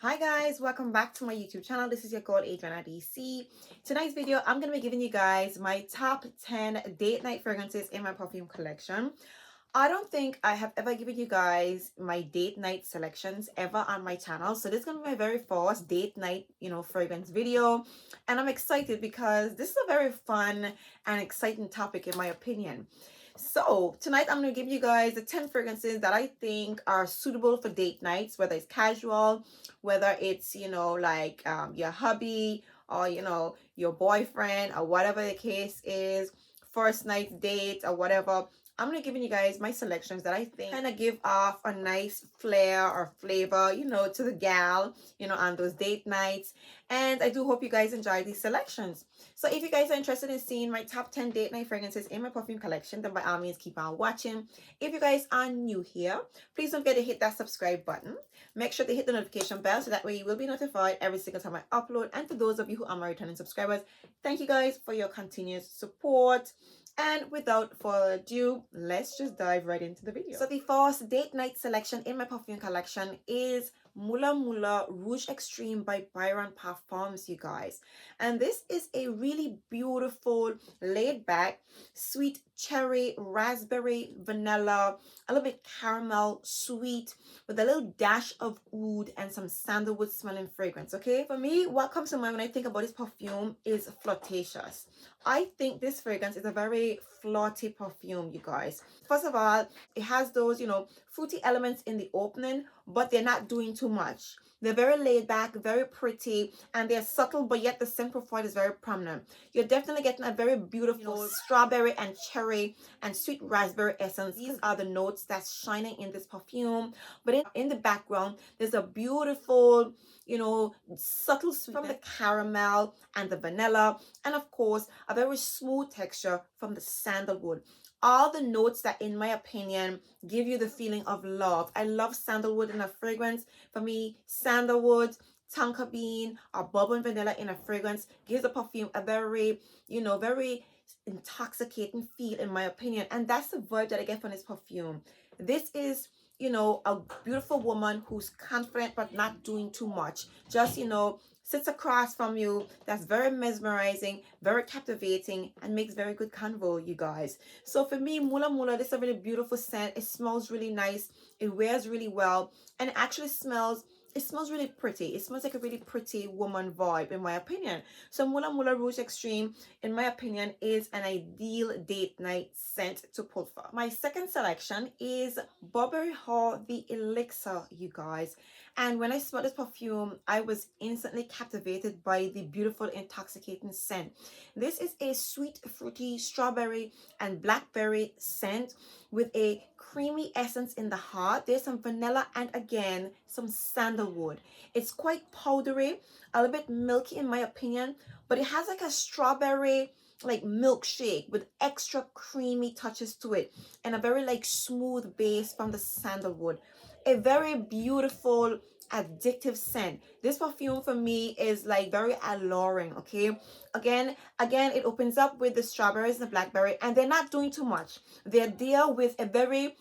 Hi guys, welcome back to my YouTube channel. This is your girl Adriana DC. Tonight's video, I'm going to be giving you guys my top 10 date night fragrances in my perfume collection. I don't think I have ever given you guys my date night selections ever on my channel. So this is going to be my very first date night, fragrance video. And I'm excited because this is a very fun and exciting topic in my opinion. So tonight I'm going to give you guys the 10 fragrances that I think are suitable for date nights, whether it's casual, whether it's, your hubby or, your boyfriend or whatever the case is, first night date or whatever. I'm going to give you guys my selections that I think kind of give off a nice flair or flavor, to the gal, on those date nights. And I do hope you guys enjoy these selections. So if you guys are interested in seeing my top 10 date night fragrances in my perfume collection, then by all means keep on watching. If you guys are new here, please don't forget to hit that subscribe button. Make sure to hit the notification bell so that way you will be notified every single time I upload. And for those of you who are my returning subscribers, thank you guys for your continuous support. And without further ado, let's just dive right into the video. So the first date night selection in my perfume collection is Mula Rouge Extreme by Byron Parfums, you guys. And this is a really beautiful, laid back, sweet cherry, raspberry, vanilla, a little bit caramel, sweet, with a little dash of oud and some sandalwood smelling fragrance, okay? For me, what comes to mind when I think about this perfume is flirtatious. I think this fragrance is a very flirty perfume, you guys. First of all, it has those, fruity elements in the opening, but they're not doing too much. They're very laid back, very pretty, and they're subtle, but yet the scent profile is very prominent. You're definitely getting a very beautiful strawberry and cherry and sweet raspberry essence. These are the notes that's shining in this perfume. But in the background, there's a beautiful, subtle sweetness from the caramel and the vanilla, and of course, a very smooth texture from the sandalwood. All the notes that, in my opinion, give you the feeling of love. I love sandalwood in a fragrance. For me, sandalwood, tonka bean, or bourbon vanilla in a fragrance gives the perfume a very, very intoxicating feel, in my opinion. And that's the vibe that I get from this perfume. This is, a beautiful woman who's confident but not doing too much. Just, sits across from you, that's very mesmerizing, very captivating, and makes very good convo, you guys. So for me, Mula, this is a really beautiful scent. It smells really nice, it wears really well, and it actually smells really pretty. It smells like a really pretty woman vibe, in my opinion. So Mula Rouge Extreme, in my opinion, is an ideal date night scent to pull for. My second selection is Burberry The Elixir, you guys. And when I smelled this perfume, I was instantly captivated by the beautiful, intoxicating scent. This is a sweet, fruity, strawberry and blackberry scent with a creamy essence in the heart. There's some vanilla and, again, some sandalwood. It's quite powdery, a little bit milky in my opinion, but it has like a strawberry milkshake with extra creamy touches to it, and a very smooth base from the sandalwood. A very beautiful, addictive scent. This perfume for me is very alluring, okay? Again, it opens up with the strawberries and the blackberry, and they're not doing too much. They're there with a very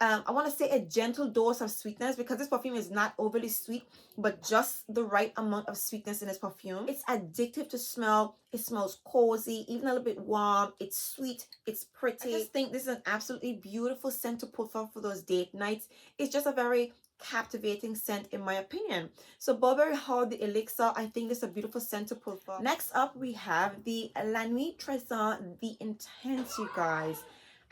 I want to say a gentle dose of sweetness, because this perfume is not overly sweet, but just the right amount of sweetness in this perfume. It's addictive to smell. It smells cozy, even a little bit warm. It's sweet. It's pretty. I just think this is an absolutely beautiful scent to put for those date nights. It's just a very captivating scent, in my opinion. So Burberry The Elixir, I think is a beautiful scent to pull for. Next up, we have the La Nuit The Intense, you guys.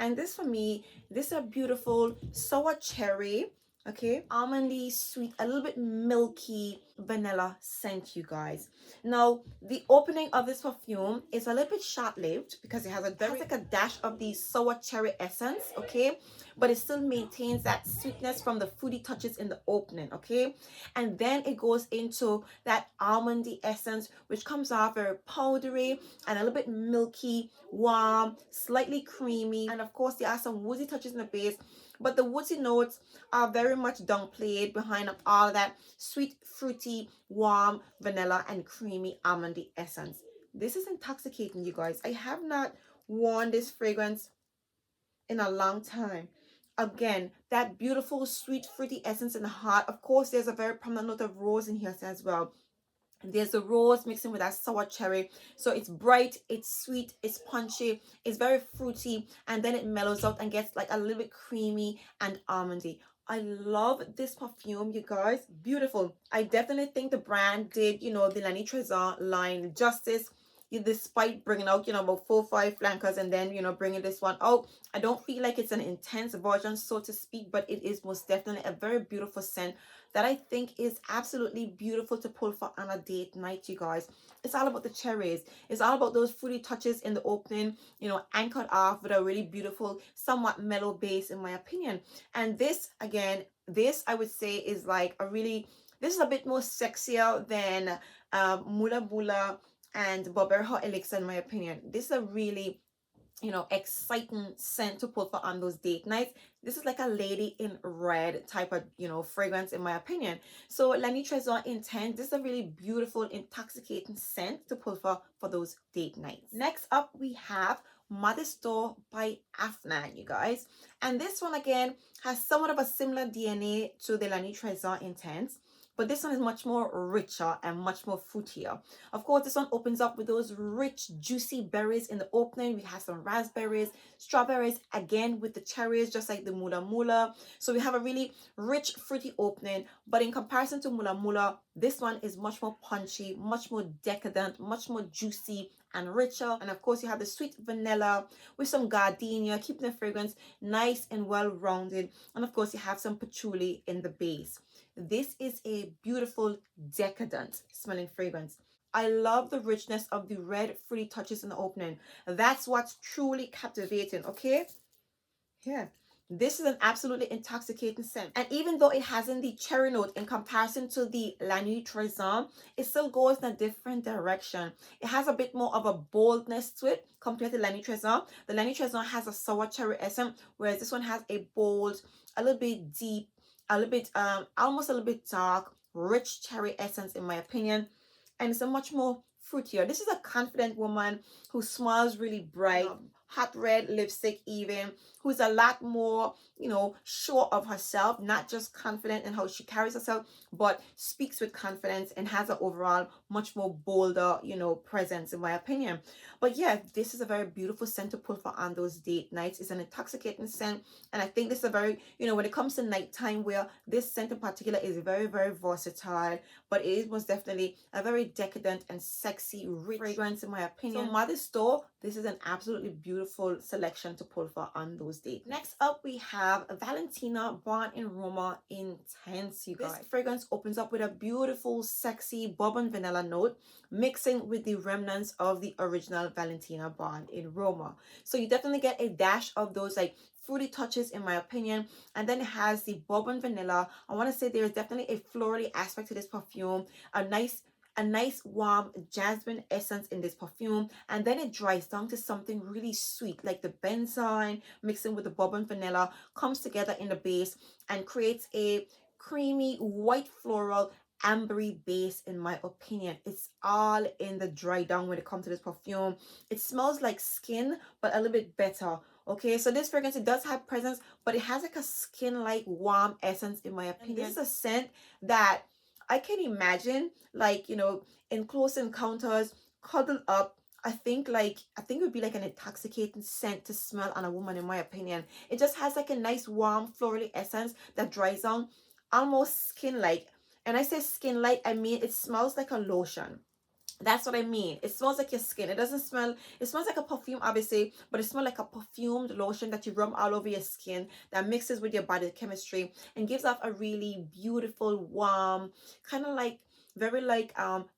And this, for me, this is a beautiful sour cherry, okay, almondy, sweet, a little bit milky vanilla scent, you guys. Now, the opening of this perfume is a little bit short-lived because it has a dash of the sour cherry essence, okay, but it still maintains that sweetness from the fruity touches in the opening, okay. And then it goes into that almondy essence, which comes off very powdery and a little bit milky, warm, slightly creamy, and of course there are some woodsy touches in the base, but the woodsy notes are very much downplayed behind all that sweet, fruity, warm vanilla and creamy almondy essence. This is intoxicating, you guys. I have not worn this fragrance in a long time. again, that beautiful sweet fruity essence in the heart. Of course, there's a very prominent note of rose in here as well. There's the rose mixing with that sour cherry, so it's bright, it's sweet, it's punchy, it's very fruity, and then it mellows out and gets like a little bit creamy and almondy. I love this perfume, you guys. Beautiful. I definitely think the brand did, you know, the La Nuit line justice, despite bringing out, you know, about 4 or 5 flankers and then, you know, bringing this one out. I don't feel like it's an intense version, so to speak, but it is most definitely a very beautiful scent that I think is absolutely beautiful to pull for on a date night, you guys. It's all about the cherries. It's all about those fruity touches in the opening, you know, anchored off with a really beautiful, somewhat mellow base, in my opinion. And this, again, this I would say is like a really, this is a bit more sexier than Mula and Burberry The Elixir, in my opinion. This is a really, you know, exciting scent to put for on those date nights. This is like a lady in red type of, you know, fragrance, in my opinion. So La Nuit Intense, this is a really beautiful, intoxicating scent to pull for those date nights. Next up, we have Modest Door by Afnan, you guys. And this one, again, has somewhat of a similar DNA to the La Nuit Intense, but this one is much more richer and much more fruitier. Of course, this one opens up with those rich, juicy berries in the opening. We have some raspberries, strawberries, again with the cherries, just like the Moola. So we have a really rich, fruity opening. But in comparison to Moola, this one is much more punchy, much more decadent, much more juicy and richer. And of course, you have the sweet vanilla with some gardenia, keeping the fragrance nice and well-rounded. And of course, you have some patchouli in the base. This is a beautiful, decadent smelling fragrance. I love the richness of the red fruity touches in the opening. That's what's truly captivating, okay? Yeah. This is an absolutely intoxicating scent. And even though it hasn't the cherry note in comparison to the La Nuit it still goes in a different direction. It has a bit more of a boldness to it compared to La Nuit The La Nuit has a sour cherry essence, whereas this one has a bold, a little bit deep, a little bit almost a little bit dark, rich cherry essence, in my opinion. And it's a much more fruitier. This is a confident woman who smiles really bright, hot red lipstick even, who's a lot more, you know, sure of herself, not just confident in how she carries herself, but speaks with confidence and has an overall much more bolder, you know, presence, in my opinion. But yeah, this is a very beautiful scent to pull for on those date nights. It's an intoxicating scent, and I think this is a very, you know, when it comes to nighttime wear, this scent in particular is very, very versatile, but it is most definitely a very decadent and sexy, rich fragrance, in my opinion. So Modest Door, this is an absolutely beautiful selection to pull for on those dates. Next up, we have Valentina Born in Roma Intense, you guys. This fragrance opens up with a beautiful, sexy bourbon vanilla note, mixing with the remnants of the original Valentina Born in Roma. So you definitely get a dash of those like fruity touches, in my opinion, and then it has the bourbon vanilla. I want to say there is definitely a florally aspect to this perfume, a nice warm jasmine essence in this perfume, and then it dries down to something really sweet, like the benzoin mixing with the bourbon vanilla comes together in the base and creates a creamy white floral ambery base, in my opinion. It's all in the dry down when it comes to this perfume. It smells like skin, but a little bit better. Okay, so this fragrance, it does have presence, but it has like a skin-like warm essence, in my opinion. And this is a scent that I can imagine, like, you know, in Close Encounters, cuddled up. I think it would be like an intoxicating scent to smell on a woman, in my opinion. It just has like a nice warm florally essence that dries down, almost skin-like. And I say skin-like, I mean it smells like a lotion. That's what I mean. It smells like your skin. It doesn't smell, it smells like a perfume, obviously, but it smells like a perfumed lotion that you rub all over your skin that mixes with your body chemistry and gives off a really beautiful, warm, kind of like very like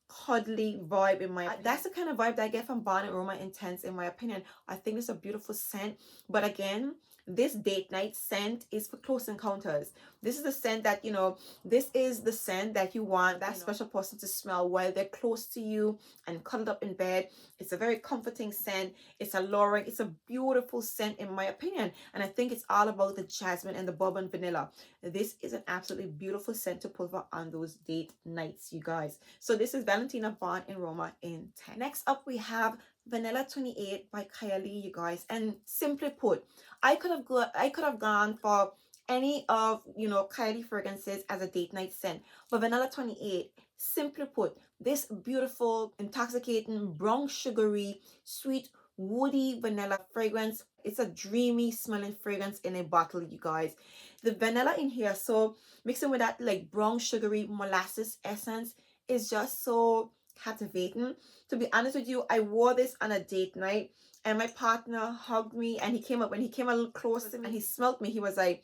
cuddly vibe, in my opinion. That's the kind of vibe that I get from Born in Roma Intense, in my opinion. I think it's a beautiful scent, but again, this date night scent is for close encounters. This is the scent that, you know, this is the scent that you want that special person to smell while they're close to you and cuddled up in bed. It's a very comforting scent. It's alluring. It's a beautiful scent, in my opinion. And I think it's all about the jasmine and the bourbon vanilla. This is an absolutely beautiful scent to pull for on those date nights, you guys. So this is Valentina Born in Roma Intense. Next up, we have Vanilla 28 by Kayali, you guys. And simply put, I could have gone for any of, you know, Kayali fragrances as a date night scent. But Vanilla 28, simply put, this beautiful, intoxicating, brown sugary, sweet, woody vanilla fragrance. It's a dreamy smelling fragrance in a bottle, you guys. The vanilla in here, so mixing with that like brown sugary molasses essence, is just so captivating. To be honest with you, I wore this on a date night and my partner hugged me, and he came up, when he came a little close to me and he smelled me, he was like,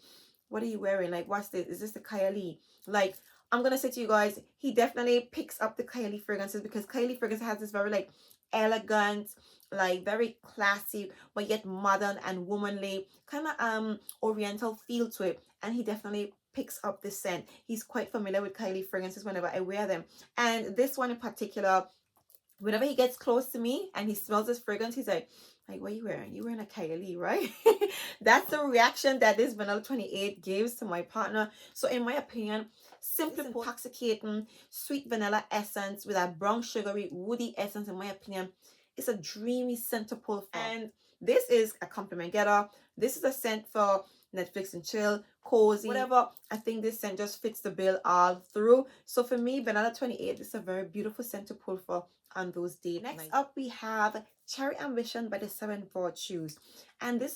what are you wearing? Like, what's this? Is this the Kayali? Like, I'm gonna say to you guys, he definitely picks up the Kayali fragrances, because Kayali fragrance has this very like elegant, like very classy, but yet modern and womanly kind of oriental feel to it. And he definitely picks up this scent. He's quite familiar with Kayali fragrances whenever I wear them. And this one in particular, whenever he gets close to me and he smells this fragrance, he's like, what are you wearing? You wearing a Kayali, right? That's the reaction that this Vanilla 28 gives to my partner. So in my opinion, simply intoxicating, sweet vanilla essence with a brown sugary, woody essence, in my opinion, it's a dreamy scent to pull from. And this is a compliment getter. This is a scent for Netflix and chill, cozy, whatever. I think this scent just fits the bill all through. So for me, Vanilla 28 is a very beautiful scent to pull for on those dates. Next up, we have Cherry Ambition by the Seven Virtues, and this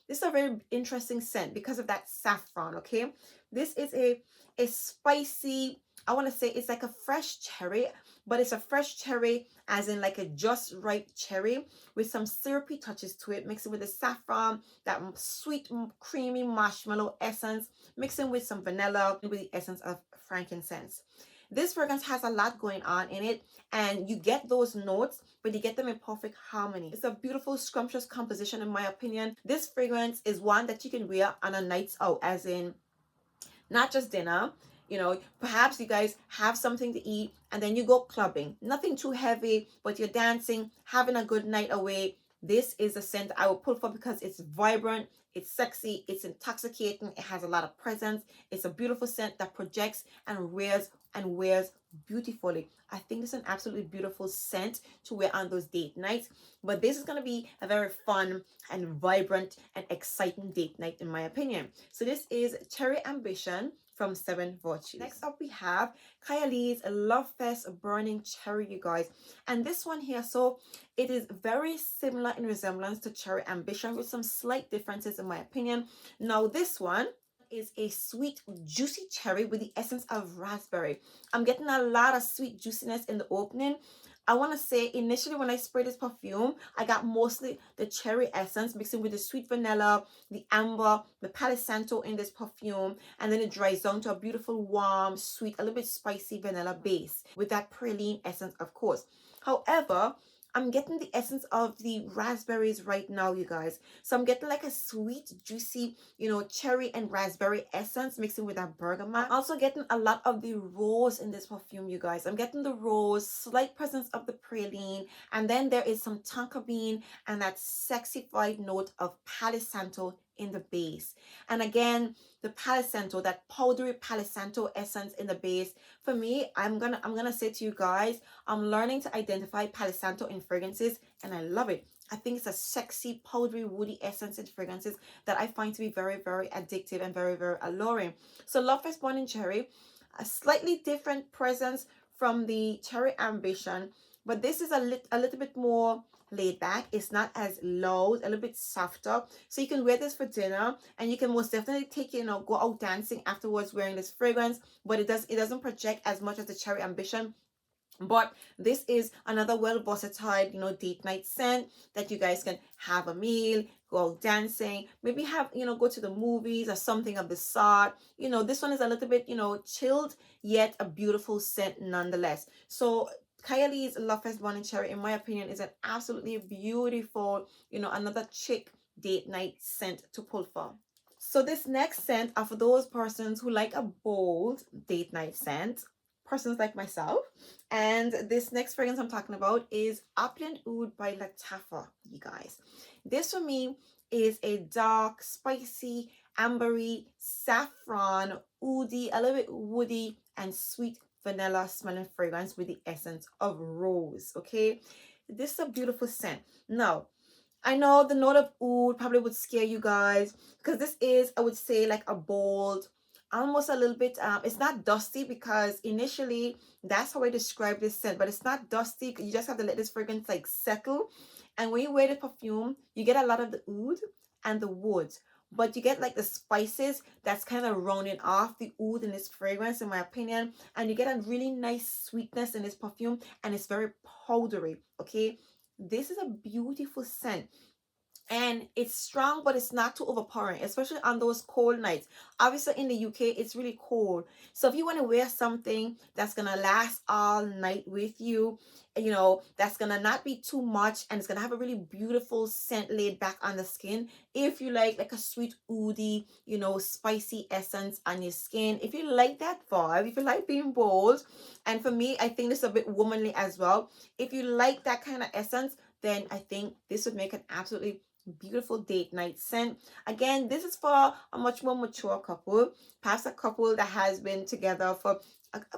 is a very interesting scent because of that saffron. Okay, this is a spicy, I want to say it's like a fresh cherry, but it's a fresh cherry as in like a just ripe cherry with some syrupy touches to it, mixing with the saffron, that sweet creamy marshmallow essence, mixing with some vanilla with the essence of frankincense. This fragrance has a lot going on in it, and you get those notes, but you get them in perfect harmony. It's a beautiful, scrumptious composition, in my opinion. This fragrance is one that you can wear on a night out, as in not just dinner. You know, perhaps you guys have something to eat and then you go clubbing. Nothing too heavy, but you're dancing, having a good night away. This is a scent I will pull for because it's vibrant, it's sexy, it's intoxicating, it has a lot of presence. It's a beautiful scent that projects and wears beautifully. I think it's an absolutely beautiful scent to wear on those date nights. But this is going to be a very fun and vibrant and exciting date night, in my opinion. So this is Cherry Ambition from Seven Virtues. Next up, we have Kayali's Lovefest Burning Cherry, you guys. And this one here, so it is very similar in resemblance to Cherry Ambition with some slight differences, in my opinion. Now, this one is a sweet, juicy cherry with the essence of raspberry. I'm getting a lot of sweet juiciness in the opening. I want to say initially when I sprayed this perfume, I got mostly the cherry essence mixing with the sweet vanilla, the amber, the Palo Santo in this perfume, and then it dries down to a beautiful, warm, sweet, a little bit spicy vanilla base with that praline essence, of course. However, I'm getting the essence of the raspberries right now, you guys. So I'm getting like a sweet, juicy, you know, cherry and raspberry essence mixing with that bergamot. I'm also getting a lot of the rose in this perfume, you guys. I'm getting the rose, slight presence of the praline, and then there is some tonka bean and that sexified note of Palo Santo in the base. And again, the Palo Santo, that powdery Palo Santo essence in the base. For me, I'm gonna say to you guys, I'm learning to identify Palo Santo in fragrances, and I love it. I think it's a sexy, powdery, woody essence in fragrances that I find to be very, very addictive and very, very alluring. So Lovefest Burning Cherry, a slightly different presence from the Cherry Ambition, but this is a little bit more laid back. It's not as loud, a little bit softer. So you can wear this for dinner, and you can most definitely take, you know, go out dancing afterwards wearing this fragrance, but it doesn't project as much as the Cherry Ambition. But this is another well versatile, you know, date night scent that you guys can have a meal, go out dancing, maybe have, you know, go to the movies or something of the sort. You know, this one is a little bit, you know, chilled, yet a beautiful scent nonetheless. So Kayali's Lovefest Burning Cherry, in my opinion, is an absolutely beautiful, you know, another chic date night scent to pull for. So this next scent are for those persons who like a bold date night scent, persons like myself. And this next fragrance I'm talking about is Opulent Oud by Latafa, you guys. This for me is a dark, spicy, ambery, saffron, oudy, a little bit woody and sweet vanilla smelling fragrance with the essence of rose. Okay, this is a beautiful scent. Now, I know the note of oud probably would scare you guys because this is, I would say, like a bold, almost a little bit, it's not dusty because initially that's how I describe this scent, but it's not dusty. You just have to let this fragrance like settle. And when you wear the perfume, you get a lot of the oud and the wood, but you get like the spices that's kind of rounding off the oud in this fragrance, in my opinion. And you get a really nice sweetness in this perfume, and it's very powdery. Okay, this is a beautiful scent, and it's strong, but it's not too overpowering, especially on those cold nights. Obviously in the UK it's really cold, so if you want to wear something that's gonna last all night with you, you know, that's gonna not be too much, and it's gonna have a really beautiful scent laid back on the skin. If you like a sweet oudy, you know, spicy essence on your skin, if you like that vibe, if you like being bold, and for me, I think this is a bit womanly as well. If you like that kind of essence, then I think this would make an absolutely beautiful date night scent. Again, this is for a much more mature couple, perhaps a couple that has been together for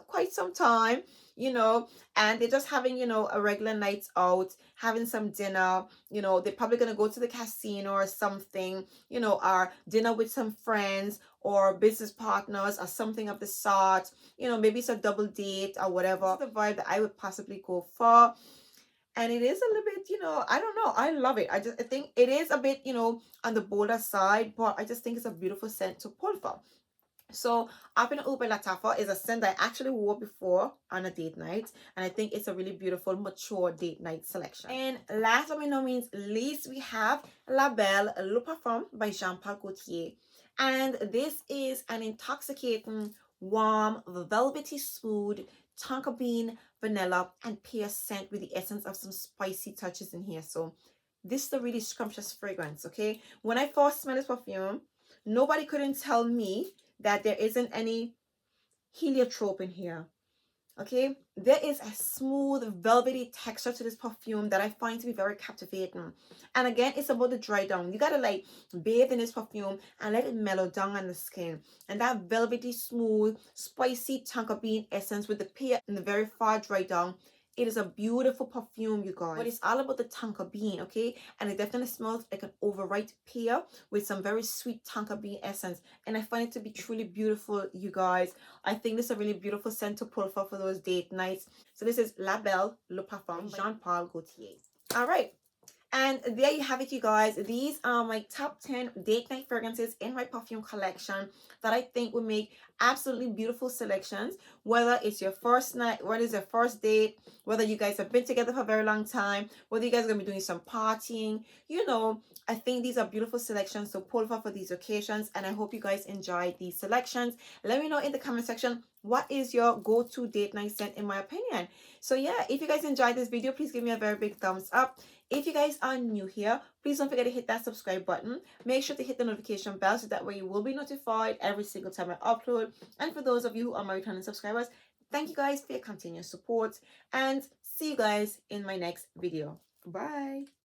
quite some time, you know, and they're just having, you know, a regular night out, having some dinner. You know, they're probably gonna go to the casino or something, you know, or dinner with some friends or business partners or something of the sort. You know, maybe it's a double date or whatever. This is the vibe that I would possibly go for. And it is a little bit, you know, I don't know, I love it. I think it is a bit, you know, on the bolder side, but I just think it's a beautiful scent to pull from. So Opulent Oud by Latafa is a scent that I actually wore before on a date night, and I think it's a really beautiful mature date night selection. And last but by no means least, we have La Belle Le Parfum by Jean Paul Gaultier, and this is an intoxicating, warm, velvety, smooth tonka bean, vanilla, and pear scent with the essence of some spicy touches in here. So this is a really scrumptious fragrance. Okay, when I first smelled this perfume, nobody couldn't tell me that there isn't any heliotrope in here. Okay, there is a smooth velvety texture to this perfume that I find to be very captivating. And again, it's about the dry down. You gotta like bathe in this perfume and let it mellow down on the skin. And that velvety smooth spicy tonka bean essence with the pear and the very far dry down, it is a beautiful perfume, you guys. But it's all about the tonka bean, okay? And it definitely smells like an overripe pear with some very sweet tonka bean essence. And I find it to be truly beautiful, you guys. I think this is a really beautiful scent to pull for those date nights. So this is La Belle Le Parfum, Jean Paul Gaultier. All right. And there you have it, you guys. These are my top 10 date night fragrances in my perfume collection that I think will make absolutely beautiful selections. Whether it's your first night, whether it's your first date, whether you guys have been together for a very long time, whether you guys are going to be doing some partying, you know, I think these are beautiful selections to pull for these occasions. And I hope you guys enjoyed these selections. Let me know in the comment section, what is your go-to date night scent in my opinion. So yeah, if you guys enjoyed this video, please give me a very big thumbs up. If you guys are new here, please don't forget to hit that subscribe button. Make sure to hit the notification bell so that way you will be notified every single time I upload. And for those of you who are my returning subscribers, thank you guys for your continuous support, and see you guys in my next video. Bye.